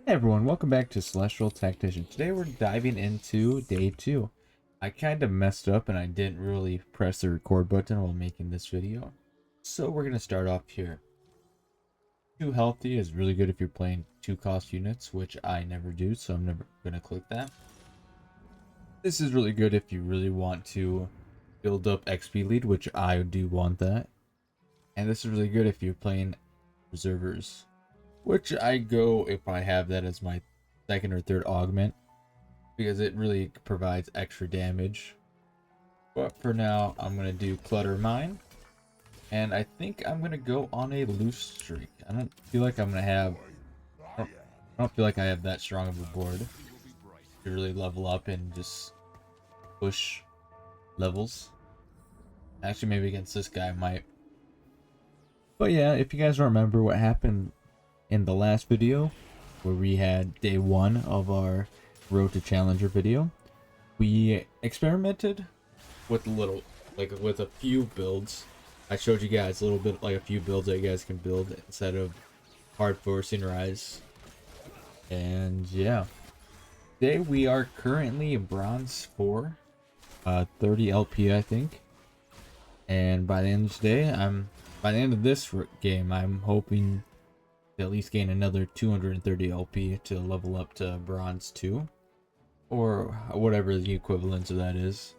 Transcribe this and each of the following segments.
Hey everyone, welcome back to Celestial Tactician. Today we're diving into day 2. I kind of messed up and I didn't really press the record button while making this video. So we're going to start off here. 2 healthy is really good if you're playing 2 cost units, which I never do, so I'm never going to click that. This is really good if you really want to build up XP lead, which I do want that. And this is really good if you're playing Preservers, which I go if I have that as my second or third augment, because it really provides extra damage. But for now, I'm going to do Clutter Mine, and I think I'm going to go on a loose streak. I don't feel like I'm going to have, I don't feel like I have that strong of a board to really level up and just push levels. Actually, maybe against this guy I might. But yeah, if you guys remember what happened in the last video, where we had day 1 of our Road to Challenger video, we experimented with with a few builds. I showed you guys a little bit, like a few builds that you guys can build instead of hard forcing rise. And yeah, today we are currently bronze 4, 30 LP I think. And by the end of today, by the end of this game, I'm hoping to at least gain another 230 LP to level up to bronze 2. Or whatever the equivalent of that is.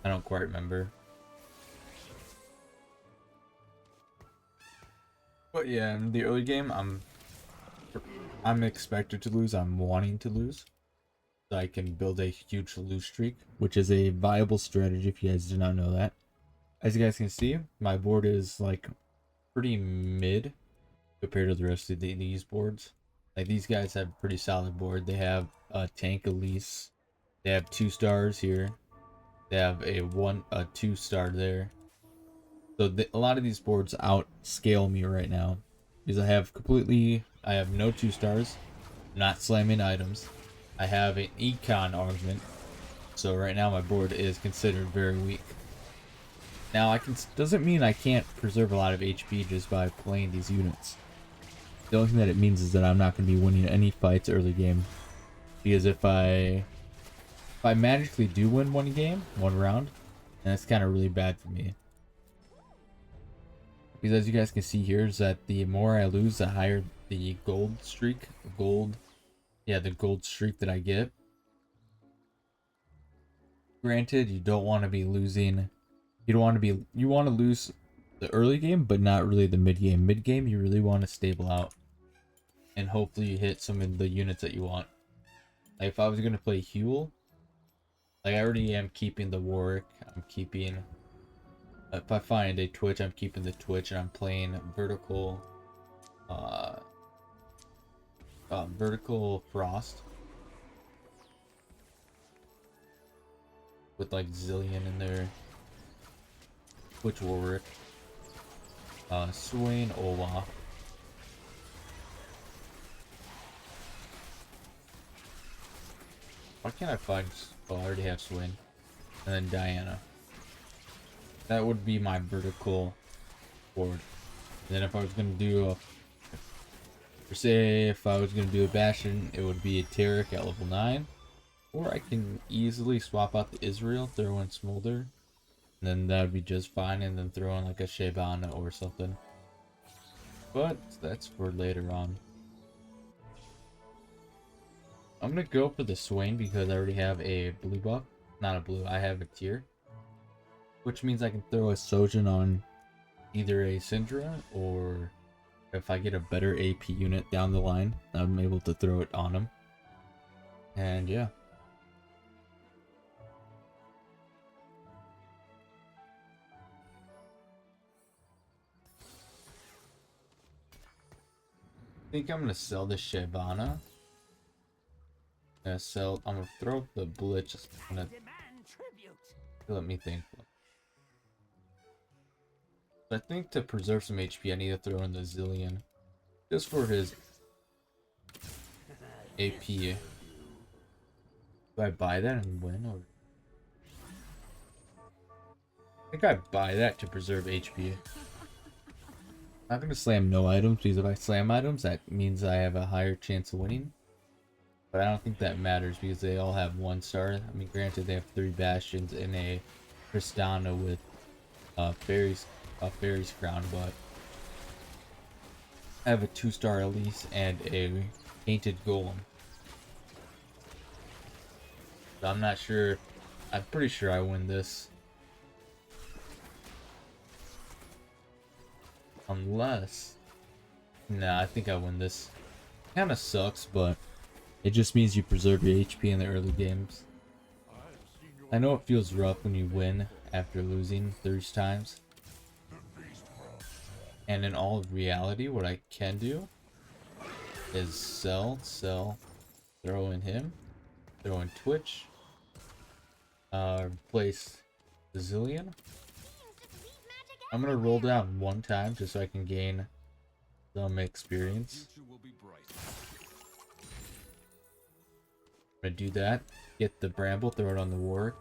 I don't quite remember. But yeah, in the early game, I'm expected to lose. I'm wanting to lose, so I can build a huge lose streak, which is a viable strategy if you guys do not know that. As you guys can see, my board is like pretty mid compared to the rest of these boards. Like these guys have a pretty solid board. They have a tank Elise. They have 2 stars here. They have a 2-star there. So a lot of these boards outscale me right now because I have no 2 stars, not slamming items. I have an econ augment, so right now my board is considered very weak. Now doesn't mean I can't preserve a lot of HP just by playing these units. The only thing that it means is that I'm not going to be winning any fights early game, because if I magically do win one round, then it's kind of really bad for me. Because as you guys can see here, is that the more I lose, the higher the gold streak, the gold streak that I get. Granted, you don't want to be losing, you want to lose the early game, but not really the mid game. Mid game, you really want to stable out, and hopefully you hit some of the units that you want. Like if I was going to play Hwie, like I already am keeping the Warwick, I'm keeping, if I find a Twitch, I'm keeping the Twitch, and I'm playing vertical Frost with like Zilean in there, Twitch Warwick, Swain, Olaf. Why can't I find, oh I already have Swain, and then Diana. That would be my vertical board. And then if I was gonna do if I was gonna do a Bastion, it would be a Tarek at level 9. Or I can easily swap out the Israel, throw in Smolder, and then that would be just fine, and then throw in like a Shabana or something. But that's for later on. I'm gonna go for the Swain because I already have a blue buff. Not a blue, I have a tier. Which means I can throw a Sojin on either a Syndra, or if I get a better AP unit down the line, I'm able to throw it on him. And yeah. I think I'm gonna sell the Shabana. I'm gonna throw the Blitz. Let me think. I think to preserve some HP, I need to throw in the Zilean. Just for his AP. Do I buy that and win, or? I think I buy that to preserve HP. I'm gonna slam no items because if I slam items, that means I have a higher chance of winning. But I don't think that matters because they all have 1-star. I mean, granted, they have 3 bastions and a Tristana with fairy's crown, but I have a 2-star Elise and a painted golem. So I'm not sure. I'm pretty sure I win this. Unless... Nah, I think I win this. Kinda sucks, but it just means you preserve your HP in the early games. I know it feels rough when you win after losing 30 times. And in all reality, what I can do is sell, throw in him, throw in Twitch, replace Zilean. I'm gonna roll down 1 time just so I can gain some experience. I'm gonna do that. Get the bramble, throw it on the ward.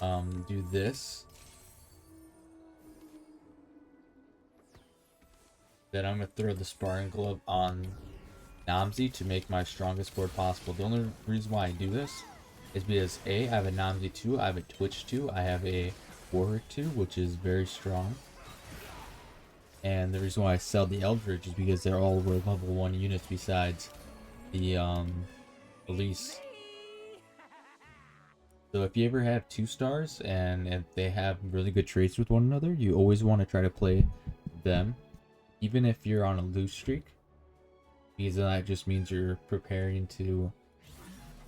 Do this. Then I'm gonna throw the sparring glove on Namzi to make my strongest board possible. The only reason why I do this is because A, I have a Namzi 2, I have a Twitch 2, I have a Warwick 2, which is very strong. And the reason why I sell the Eldritch is because they're all were level 1 units besides the Elise. So if you ever have 2-stars and if they have really good traits with one another, you always want to try to play them, even if you're on a lose streak, because that just means you're preparing to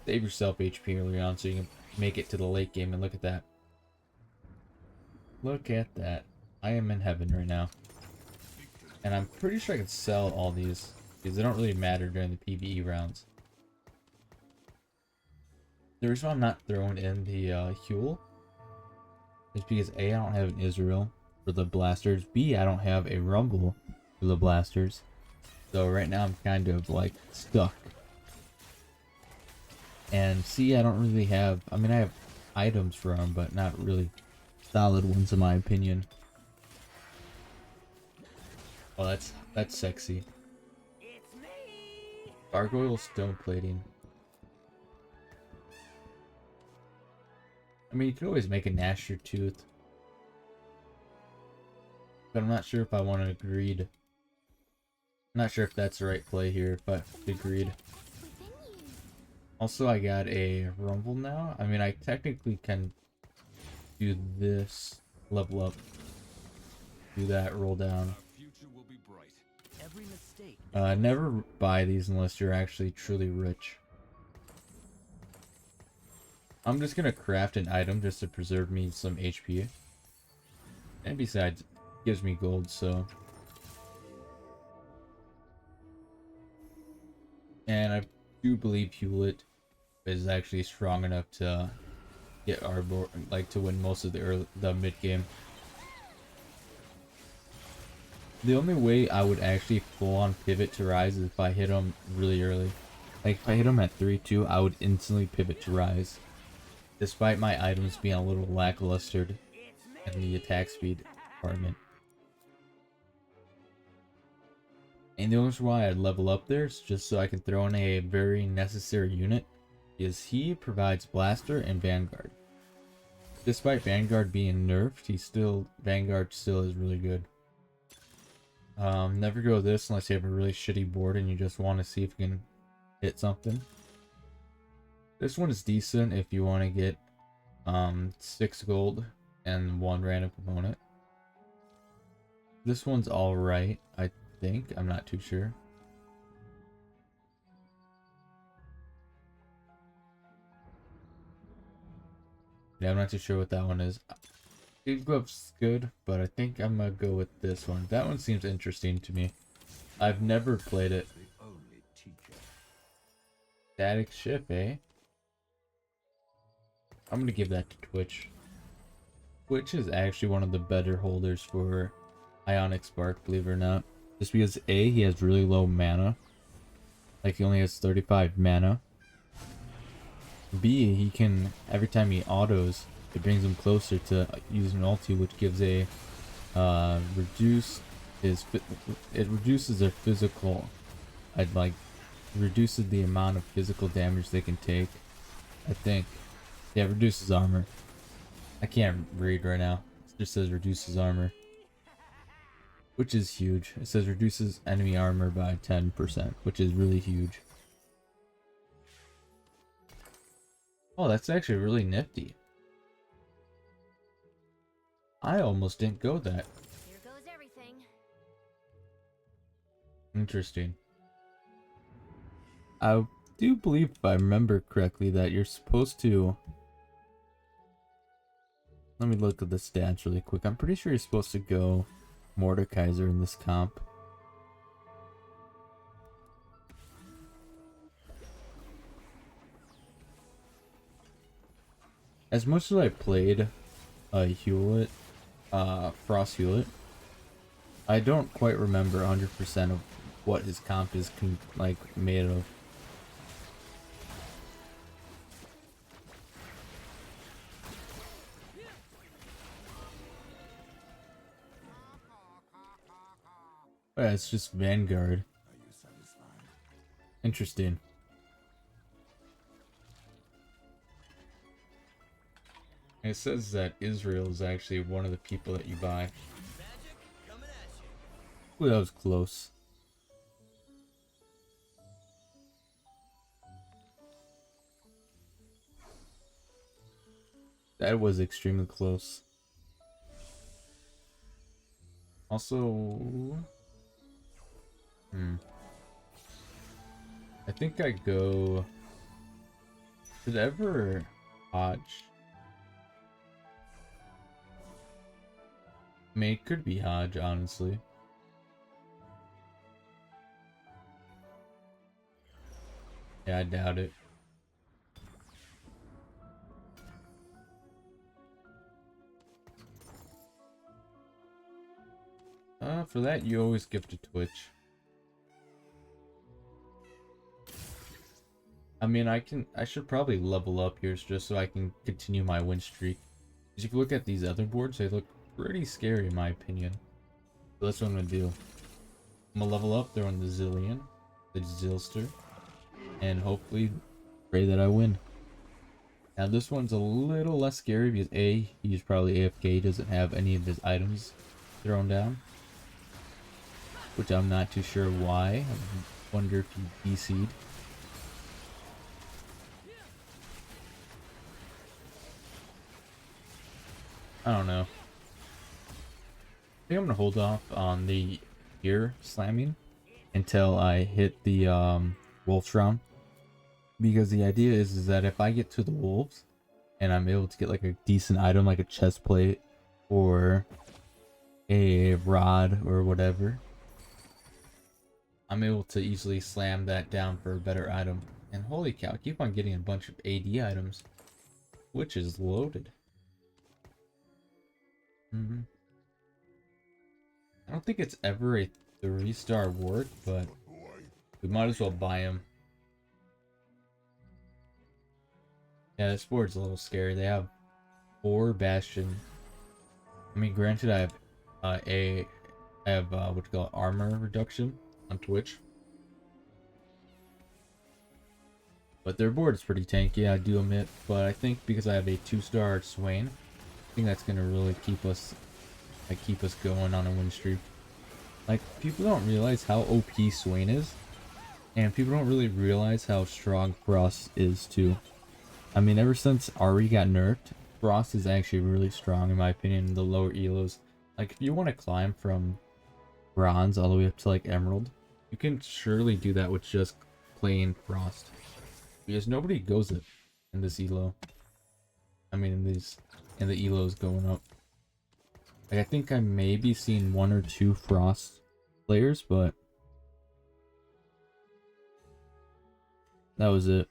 save yourself HP early on so you can make it to the late game. And look at that. Look at that. I am in heaven right now. And I'm pretty sure I can sell all these because they don't really matter during the PvE rounds. The reason why I'm not throwing in the Hwie is because A, I don't have an Israel for the blasters. B, I don't have a Rumble for the blasters. So right now I'm kind of like stuck. And C, I don't really have, I mean I have items for them, but not really solid ones in my opinion. Oh, that's sexy. Gargoyle stone plating. I mean, you could always make a Gnash your Tooth. But I'm not sure if I want to greed. I'm not sure if that's the right play here, but the greed. Also, I got a Rumble now. I mean, I technically can do this, level up, do that, roll down. Never buy these unless you're actually truly rich. I'm just gonna craft an item just to preserve me some HP. And besides, it gives me gold, so. And I do believe Hewlett is actually strong enough to get our board, like to win most of the mid game. The only way I would actually full on pivot to Rise is if I hit him really early. Like if I hit him at 3-2, I would instantly pivot to Rise. Despite my items being a little lackluster in the attack speed department. And the only reason why I'd level up there is just so I can throw in a very necessary unit, is he provides Blaster and Vanguard. Despite Vanguard being nerfed, Vanguard still is really good. Never go this unless you have a really shitty board and you just want to see if you can hit something. This one is decent if you want to get 6 gold and 1 random component. This one's alright, I think. I'm not too sure. Yeah, I'm not too sure what that one is. Big Glove's good, but I think I'm gonna go with this one. That one seems interesting to me. I've never played it. Static ship, eh? I'm gonna give that to Twitch. Twitch is actually one of the better holders for Ionic Spark, believe it or not. Just because A, he has really low mana. Like he only has 35 mana. B, he can, every time he autos, it brings him closer to using ulti, which gives a reduced is it reduces their physical. I'd like reduces the amount of physical damage they can take. I think. Yeah, reduces armor. I can't read right now. It just says reduces armor, which is huge. It says reduces enemy armor by 10%, which is really huge. Oh, that's actually really nifty. I almost didn't go that. Here goes everything. Interesting. I do believe, if I remember correctly, that you're supposed to... Let me look at the stats really quick. I'm pretty sure you're supposed to go Mordekaiser in this comp. As much as I played Hewlett, Frost Hewlett, I don't quite remember 100% of what his comp is like made of. Oh, yeah, it's just Vanguard. Interesting. And it says that Israel is actually one of the people that you buy. Ooh, that was close. That was extremely close. Also... I think I go... Did ever Hodge? I mean, it could be Hodge, honestly. Yeah, I doubt it. For that, you always give to Twitch. I mean, I should probably level up here just so I can continue my win streak. Because if you look at these other boards, they look pretty scary in my opinion. So that's what I'm gonna do. I'm gonna level up there on the Zilean, the Zilster, and hopefully pray that I win. Now this one's a little less scary because A, he's probably AFK, he doesn't have any of his items thrown down. Which I'm not too sure why. I wonder if he DC'd. I don't know. I think I'm gonna hold off on the ear slamming until I hit the Wolf's Round. Because the idea is that if I get to the wolves and I'm able to get like a decent item like a chest plate or a rod or whatever, I'm able to easily slam that down for a better item. And holy cow, I keep on getting a bunch of AD items, which is loaded. I don't think it's ever a 3-star ward, but we might as well buy him. Yeah, this board's a little scary. They have 4 Bastion. I mean, granted, I have what you call armor reduction on Twitch, but their board is pretty tanky, I do admit. But I think because I have a 2-star Swain, I think that's gonna really keep us going on a win streak. Like, people don't realize how OP Swain is, and people don't really realize how strong Frost is too. I mean, ever since Ari got nerfed, Frost is actually really strong in my opinion in the lower elos. Like, if you want to climb from bronze all the way up to like emerald, you can surely do that with just plain Frost. Because nobody goes it in this elo. I mean, in the elos going up. Like, I think I maybe seen 1 or 2 Frost players, but that was it.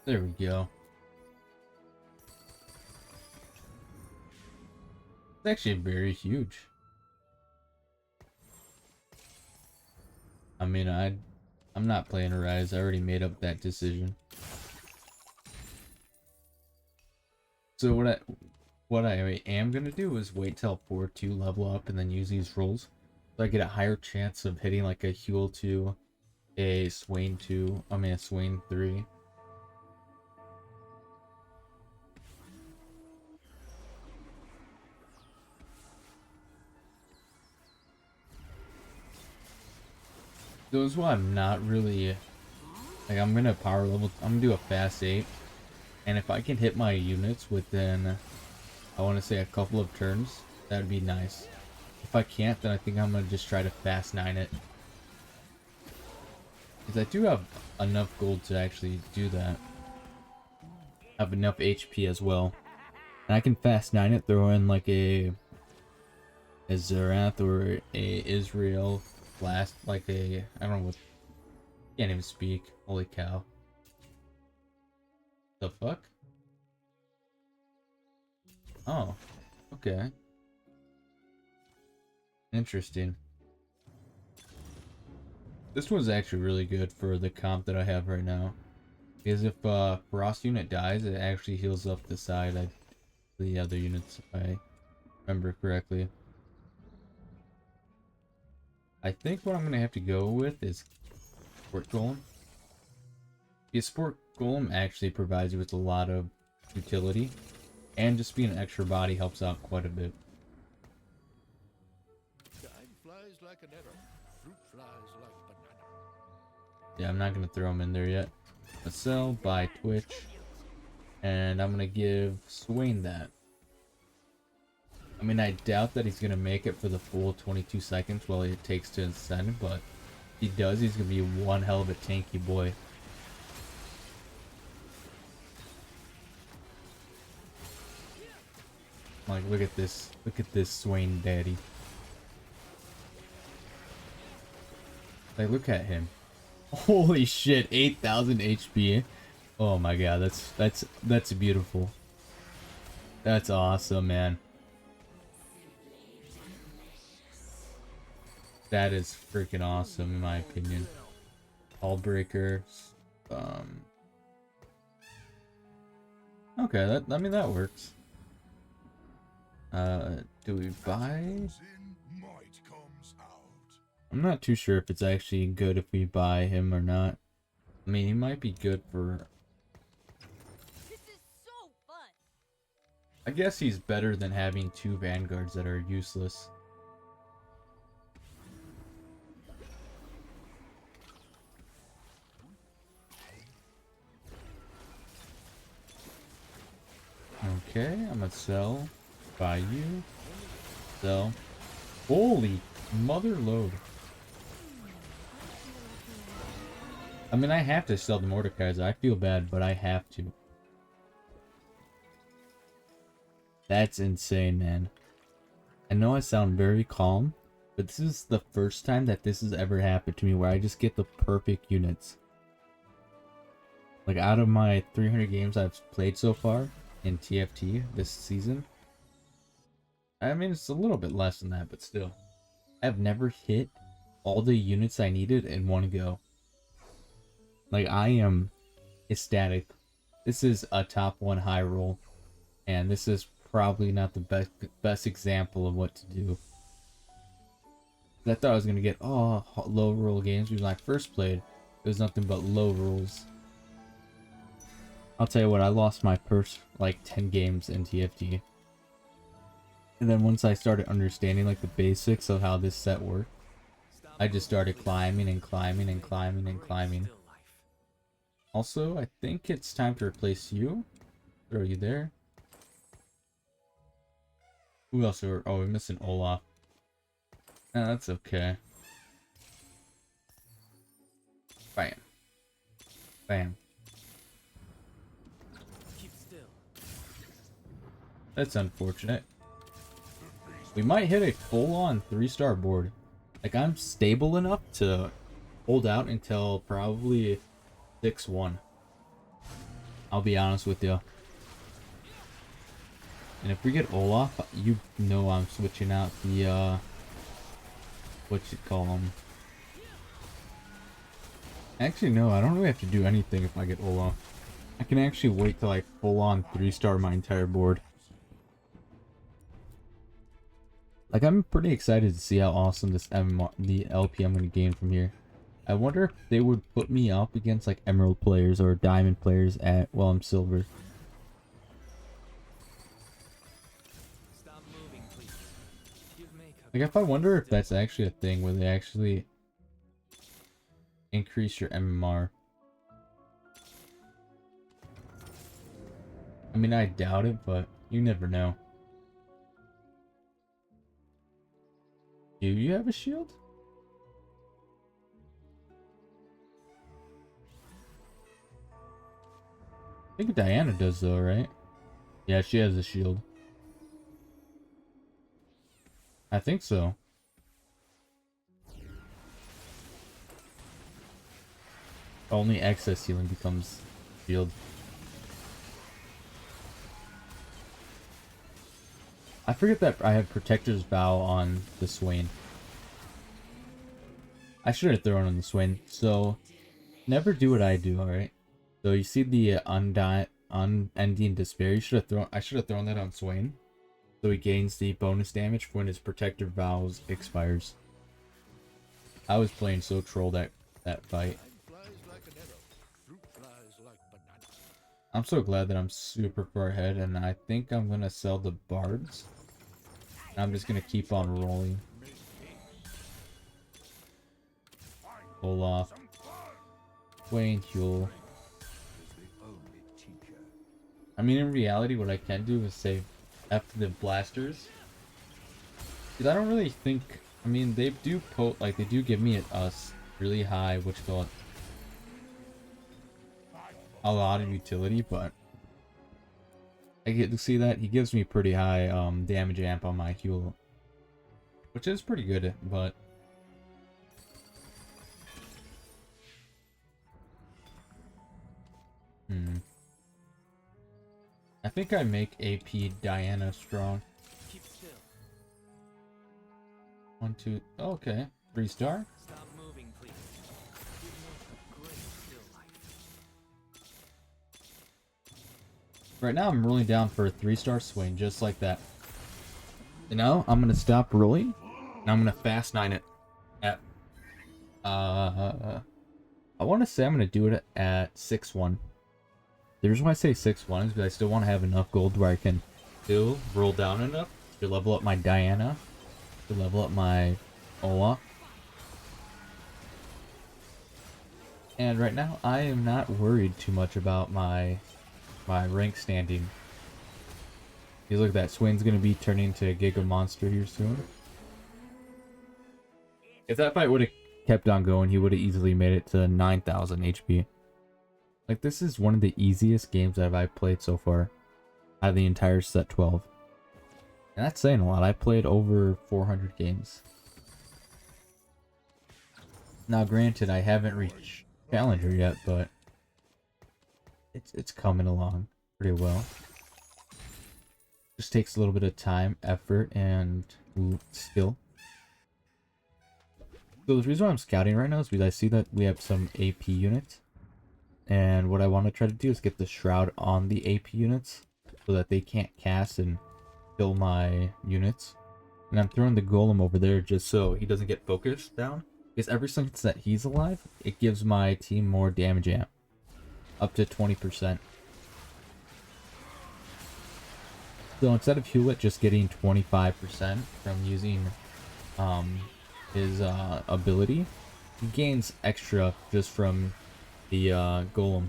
There we go. It's actually very huge. I mean, I'm not playing Arise. I already made up that decision. So what I am gonna do is wait till 4-2 level up and then use these rolls, so I get a higher chance of hitting like a Hwie 2, a Swain 2, I mean a Swain 3. Those why I'm not really like, I'm gonna power level, I'm gonna do a fast 8, and if I can hit my units within, I want to say, a couple of turns, that'd be nice. If I can't, then I think I'm gonna just try to fast 9 it, because I do have enough gold to actually do that. I have enough HP as well, and I can fast 9 it, throw in like a Zerath or a Israel blast, like a, I don't know what, can't even speak, holy cow. The fuck? Oh, okay. Interesting. This one's actually really good for the comp that I have right now, because if Frost unit dies, it actually heals up the side of the other units, if I remember correctly. I think what I'm gonna have to go with is Sport Golem. Because Sport Golem actually provides you with a lot of utility, and just being an extra body helps out quite a bit. Time flies like an arrow. Fruit flies like banana. Yeah, I'm not gonna throw him in there yet. Let's sell, buy Twitch, and I'm gonna give Swain that. I mean, I doubt that he's gonna make it for the full 22 seconds while it takes to ascend, but if he does, he's gonna be one hell of a tanky boy. Like, look at this Swain daddy. Like, look at him. Holy shit, 8,000 HP. Oh my god, that's beautiful. That's awesome, man. That is freaking awesome in my opinion. All breakers. Okay, I mean that works. Do we buy? I'm not too sure if it's actually good if we buy him or not. I mean, he might be good for... This is so fun. I guess he's better than having 2 vanguards that are useless. Okay, I'm gonna sell, buy you, sell. Holy mother load. I mean, I have to sell the Mordecai's. I feel bad, but I have to. That's insane, man. I know I sound very calm, but this is the first time that this has ever happened to me where I just get the perfect units. Like, out of my 300 games I've played so far in TFT this season, I mean, it's a little bit less than that, but still, I've never hit all the units I needed in one go. Like, I am ecstatic. This is a top 1 high roll, and this is probably not the best example of what to do. I thought I was gonna get low roll games when I first played. It was nothing but low rolls. I'll tell you what, I lost my first like 10 games in TFT. And then once I started understanding like the basics of how this set worked, I just started climbing and climbing and climbing and climbing. Also, I think it's time to replace you. Throw you there. Who else are... Oh, we're missing Olaf. Nah, that's okay. Bam. Bam. That's unfortunate. We might hit a full-on 3-star board. Like, I'm stable enough to hold out until probably 6-1. I'll be honest with you. And if we get Olaf, you know I'm switching out the, what you call them. Actually, no, I don't really have to do anything if I get Olaf. I can actually wait till I full on 3-star my entire board. Like, I'm pretty excited to see how awesome this the LP I'm going to gain from here. I wonder if they would put me up against like Emerald players or Diamond players at, well, I'm Silver. Like, if I wonder if that's actually a thing where they actually increase your MMR. I mean, I doubt it, but you never know. Do you have a shield? I think Diana does though, right? Yeah, she has a shield. I think so. Only excess healing becomes shield. I forget that I have Protector's Vow on the Swain. I should have thrown on the Swain. So, never do what I do, alright? So you see the Unending Despair. I should have thrown that on Swain. So he gains the bonus damage when his Protector Vows expires. I was playing so troll that fight. I'm so glad that I'm super far ahead, and I think I'm gonna sell the bards. And I'm just gonna keep on rolling. Olaf, Swain, Huel. I mean, in reality, what I can do is say F the blasters. Because I don't really think. I mean, they do they do give me a really high, a lot of utility, but I get to see that he gives me pretty high damage amp on my Huel, which is pretty good, but I think I make AP Diana strong. 1, 2, okay, 3-star. Stop moving, please. Give me a great still life. Right now I'm rolling down for a 3-star swing, just like that. And now I'm gonna stop rolling, and I'm gonna fast 9 it at I want to say I'm gonna do it at 6-1. The reason why I say 6-1 is because I still want to have enough gold where I can still roll down enough to level up my Diana, to level up my Olaf. And right now I am not worried too much about my rank standing. You look at that, Swain's gonna be turning into a Giga Monster here soon. If that fight would have kept on going, he would have easily made it to 9,000 HP. Like, this is one of the easiest games that I've played so far out of the entire set 12. And that's saying a lot. I played over 400 games. Now, granted, I haven't reached Challenger yet, but it's coming along pretty well. Just takes a little bit of time, effort, and skill. So the reason why I'm scouting right now is because I see that we have some AP units. And what I want to try to do is get the Shroud on the AP units so that they can't cast and kill my units. And I'm throwing the Golem over there just so he doesn't get focused down. Because ever since that he's alive, it gives my team more damage amp. Up to 20%. So instead of Hewlett just getting 25% from using his ability, he gains extra just from the Golem,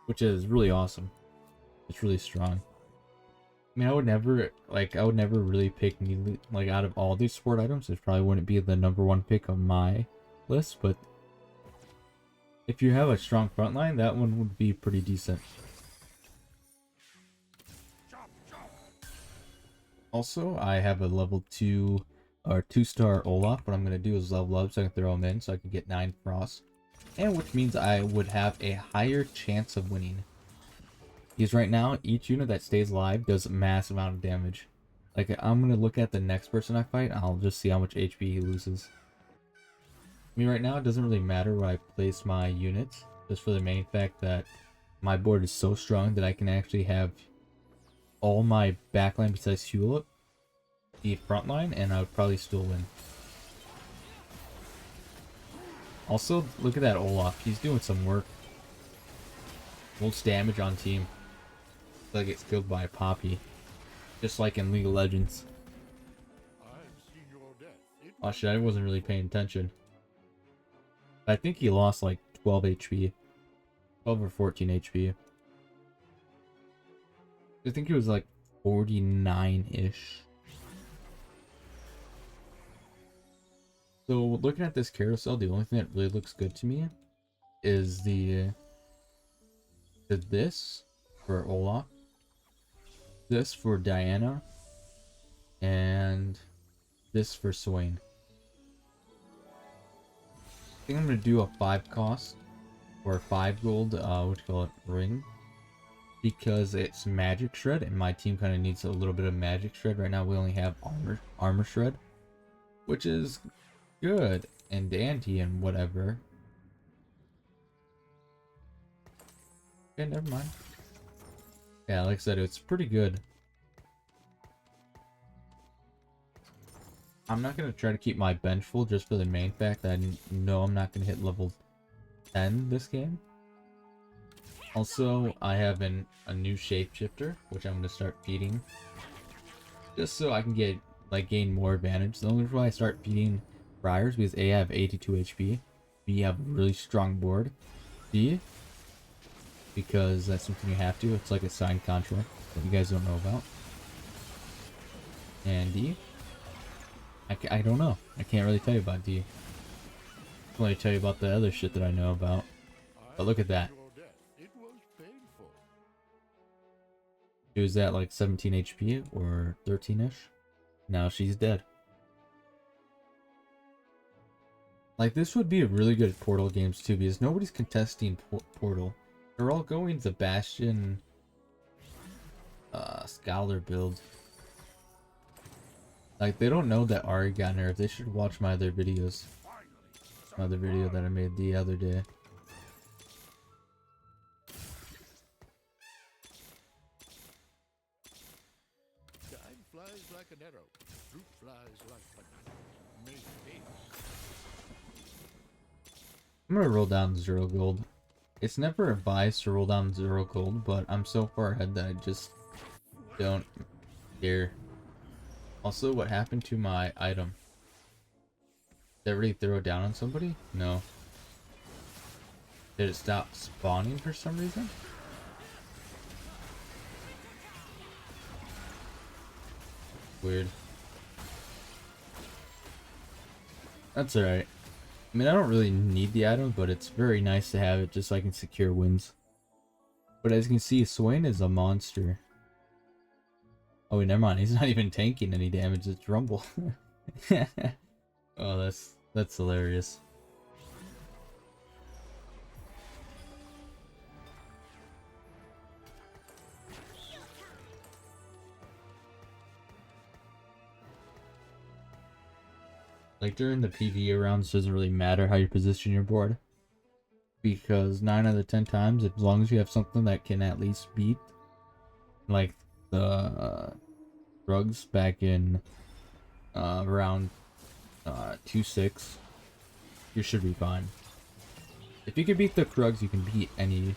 which is really awesome. It's really strong. I mean, I would never really pick Neely, like, out of all these support items. It probably wouldn't be the #1 pick on my list, but if you have a strong front line, that one would be pretty decent. Also, I have a level 2 or 2-star Olaf. What I'm going to do is level up so I can throw him in so I can get 9 frost. And which means I would have a higher chance of winning. Because right now, each unit that stays alive does a massive amount of damage. Like, I'm going to look at the next person I fight, and I'll just see how much HP he loses. I mean, right now, it doesn't really matter where I place my units, just for the main fact that my board is so strong that I can actually have all my backline besides Hewlett be frontline, and I would probably still win. Also, look at that Olaf. He's doing some work. Most damage on team. Until gets killed by a Poppy. Just like in League of Legends. I've seen your death. It Oh shit, I wasn't really paying attention. I think he lost like 12 HP. 12 or 14 HP. I think he was like 49-ish. So looking at this carousel, the only thing that really looks good to me is this for Olaf, this for Diana, and this for Swain. I think I'm gonna do a 5 cost or 5 gold, what do you call it, ring, because it's magic shred, and my team kind of needs a little bit of magic shred. Right now we only have armor shred, which is good and dandy and whatever. Okay, never mind. Yeah, like I said, it's pretty good. I'm not gonna try to keep my bench full just for the main fact that I know I'm not gonna hit level 10 this game. Also, I have a new shapeshifter, which I'm gonna start feeding, just so I can gain more advantage. The only reason why I start feeding Briars because A, I have 82 HP, B, I have a really strong board, C, because that's something you have to. It's like a signed contract that you guys don't know about, and D, I don't know. I can't really tell you about D. I can only tell you about the other shit that I know about. But look at that. your death. It was painful. She was at like 17 HP or 13-ish. Now she's dead. Like, this would be a really good Portal games too, because nobody's contesting Portal. They're all going to Bastion Scholar build. Like, they don't know that Ari got nerfed. They should watch my other videos. Another video that I made the other day. Time flies like an arrow. Fruit flies like banana. Make haste. I'm gonna roll down 0 gold. It's never advised to roll down 0 gold, but I'm so far ahead that I just don't care. Also, what happened to my item? Did I really throw it down on somebody? No. Did it stop spawning for some reason? Weird. That's alright. I mean, I don't really need the item, but it's very nice to have it just so I can secure wins. But as you can see, Swain is a monster. Oh, wait, never mind. He's not even tanking any damage. It's Rumble. Oh, that's hilarious. Like, during the PvE rounds, it doesn't really matter how you position your board, because 9 out of 10 times, as long as you have something that can at least beat, like the drugs back in around 2-6, you should be fine. If you can beat the Krugs, you can beat any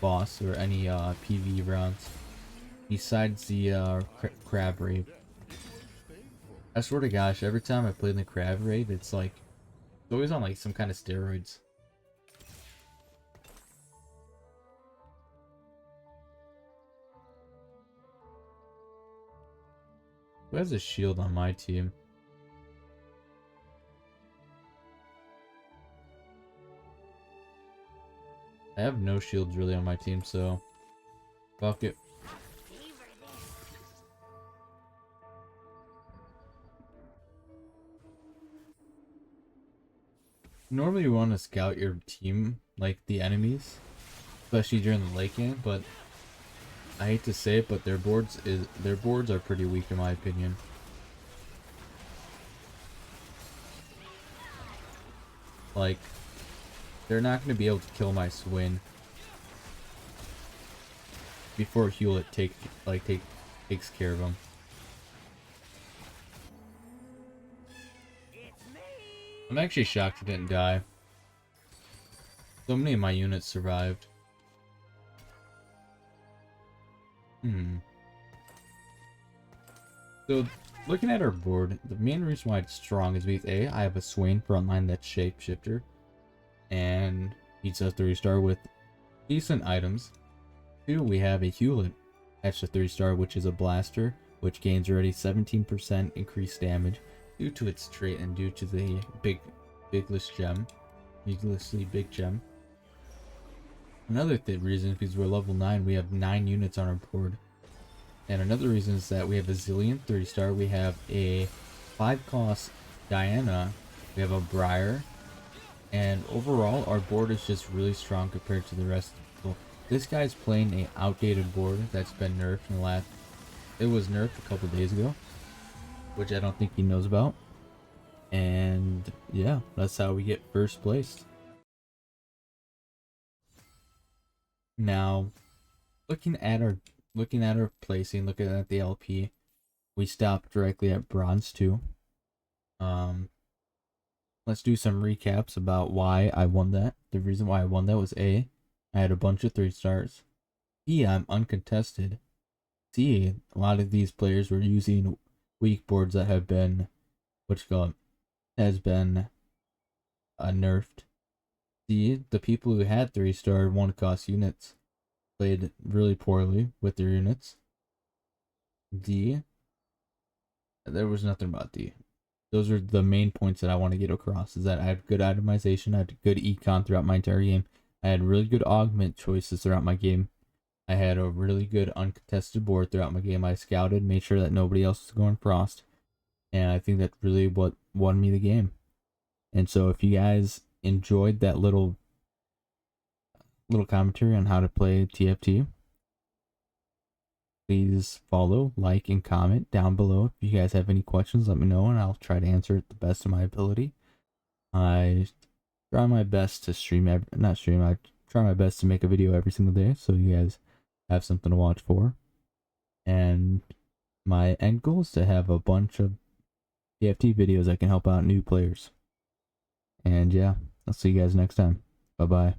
boss or any PvE rounds, besides the crab raid. I swear to gosh, every time I play in the crab raid, it's like, it's always on like some kind of steroids. Who has a shield on my team? I have no shields really on my team, so fuck it. Normally you want to scout your team, like the enemies, especially during the late game, but I hate to say it, but their boards are pretty weak in my opinion. Like, they're not going to be able to kill my Swain before Hewlett takes care of him. I'm actually shocked he didn't die. So many of my units survived. So, looking at our board, the main reason why it's strong is because A, I have a Swain frontline that's shapeshifter, and he's a 3-star with decent items. 2, we have a Hewlett that's a 3-star, which is a blaster, which gains already 17% increased damage due to its trait and due to the ridiculously big gem. Another reason is because we're level 9, we have 9 units on our board. And another reason is that we have a Zilean 3-star, we have a 5-cost Diana, we have a Briar, and overall our board is just really strong compared to the rest of the people. This guy's playing a outdated board that's been nerfed in the last... It was nerfed a couple days ago, which I don't think he knows about. And yeah, that's how we get first place. Now, looking at our placing, looking at the LP, we stopped directly at bronze 2. Let's do some recaps about why I won that. The reason why I won that was A, I had a bunch of 3-stars. B, I'm uncontested. C, a lot of these players were using weak boards that have been, has been nerfed. D, the people who had 3-star 1-cost units played really poorly with their units. D, there was nothing about D. Those are the main points that I want to get across, is that I had good itemization, I had good econ throughout my entire game, I had really good augment choices throughout my game, I had a really good uncontested board throughout my game, I scouted, made sure that nobody else was going frost, and I think that's really what won me the game. And so if you guys enjoyed that little commentary on how to play TFT, please follow, like, and comment down below. If you guys have any questions, let me know, and I'll try to answer it the best of my ability. I try my best to I try my best to make a video every single day, so you guys have something to watch for. And my end goal is to have a bunch of TFT videos that can help out new players. And yeah, I'll see you guys next time. Bye-bye.